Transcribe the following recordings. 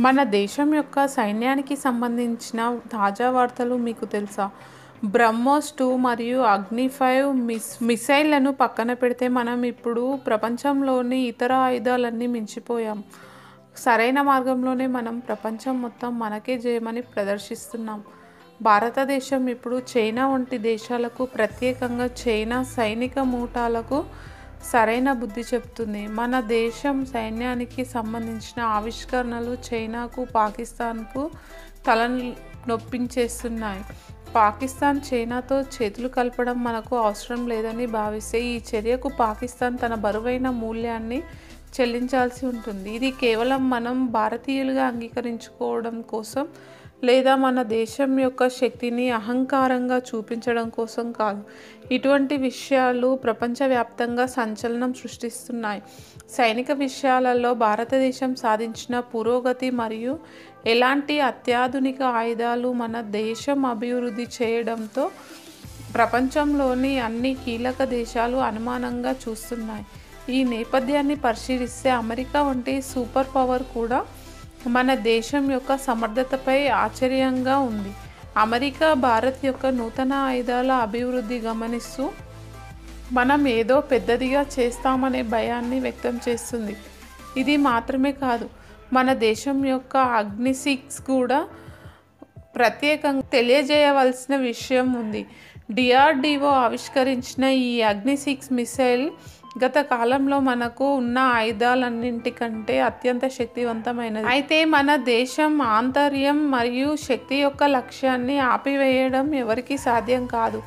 మన దేశం యొక్క సైన్యానికి సంబంధించిన తాజా వార్తలు మీకు తెలుసా? బ్రహ్మోస్ 2 మరియు అగ్ని 5 మిసైళ్లను పక్కన పెడితే మనం ఇప్పుడు ప్రపంచంలోని ఇతర ఆయుధాలన్నీ మించిపోయాం. సరైన మార్గంలోనే మనం ప్రపంచం మొత్తం మనకే జయమని ప్రదర్శిస్తున్నాం. భారతదేశం ఇప్పుడు చైనా వంటి దేశాలకు, ప్రత్యేకంగా చైనా సైనిక ముఠాలకు సరైన బుద్ధి చెప్తుంది. మన దేశం సైన్యానికి సంబంధించిన ఆవిష్కరణలు చైనాకు, పాకిస్తాన్కు తలనొప్పించేస్తున్నాయి. పాకిస్తాన్ చైనాతో చేతులు కలపడం మనకు అవసరం లేదని భావిస్తే ఈ చర్యకు పాకిస్తాన్ తన బరువైన మూల్యాన్ని చెల్లించాల్సి ఉంటుంది. ఇది కేవలం మనం భారతీయులుగా అంగీకరించుకోవడం కోసం లేదా మన దేశం యొక్క శక్తిని అహంకారంగా చూపించడం కోసం కాదు. ఇటువంటి విషయాలు ప్రపంచవ్యాప్తంగా సంచలనం సృష్టిస్తున్నాయి. సైనిక విషయాలలో భారతదేశం సాధించిన పురోగతి మరియు ఎలాంటి అత్యాధునిక ఆయుధాలు మన దేశం అభివృద్ధి చేయడంతో ప్రపంచంలోని అన్ని కీలక దేశాలు అనుమానంగా చూస్తున్నాయి. ఈ నేపథ్యాన్ని పరిశీలిస్తే అమెరికా వంటి సూపర్ పవర్ కూడా మన దేశం యొక్క సమర్థతపై ఆశ్చర్యంగా ఉంది. అమెరికా భారత్ యొక్క నూతన ఆయుధాల అభివృద్ధి గమనిస్తూ మనం ఏదో పెద్దదిగా చేస్తామనే భయాన్ని వ్యక్తం చేస్తుంది. ఇది మాత్రమే కాదు, మన దేశం యొక్క అగ్ని 6 కూడా ప్రత్యేకంగా తెలియజేయవలసిన విషయం ఉంది. DRDO ఆవిష్కరించిన ఈ అగ్ని 6 మిసైల్ గత కాలంలో మనకు ఉన్న ఆయుధాలన్నింటికంటే అత్యంత శక్తివంతమైనది. అయితే మన దేశం ఆంతర్యం మరియు శక్తి యొక్క లక్ష్యాన్ని ఆపివేయడం ఎవరికీ సాధ్యం కాదు.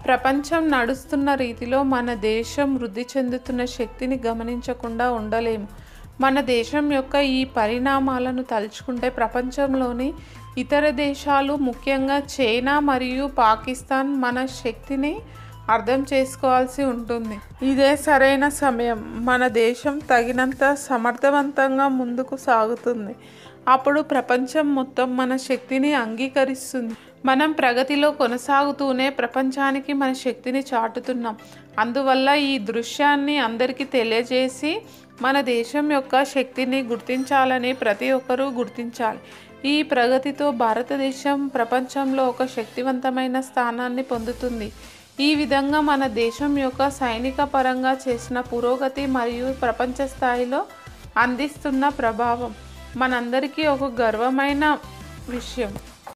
ప్రపంచం నడుస్తున్న రీతిలో మన దేశం వృద్ధి చెందుతున్న శక్తిని గమనించకుండా ఉండలేము. మన దేశం యొక్క ఈ పరిణామాలను తలుచుకుంటే ప్రపంచంలోని ఇతర దేశాలు, ముఖ్యంగా చైనా మరియు పాకిస్తాన్ మన శక్తిని అర్థం చేసుకోవాల్సి ఉంటుంది. ఇదే సరైన సమయం. మన దేశం తగినంత సమర్థవంతంగా ముందుకు సాగుతుంది. అప్పుడు ప్రపంచం మొత్తం మన శక్తిని అంగీకరిస్తుంది. మనం ప్రగతిలో కొనసాగుతూనే ప్రపంచానికి మన శక్తిని చాటుతున్నాం. అందువల్ల ఈ దృశ్యాన్ని అందరికీ తెలియజేసి మన దేశం యొక్క శక్తిని గుర్తించాలని ప్రతి ఒక్కరూ గుర్తించాలి. ఈ ప్రగతితో భారతదేశం ప్రపంచంలో ఒక శక్తివంతమైన స్థానాన్ని పొందుతుంది. ఈ విధంగా మన దేశం యొక్క సైనిక పరంగా చేసిన పురోగతి మరియు ప్రపంచ స్థాయిలో అందిస్తున్న ప్రభావం మనందరికీ ఒక గర్వమైన విషయం.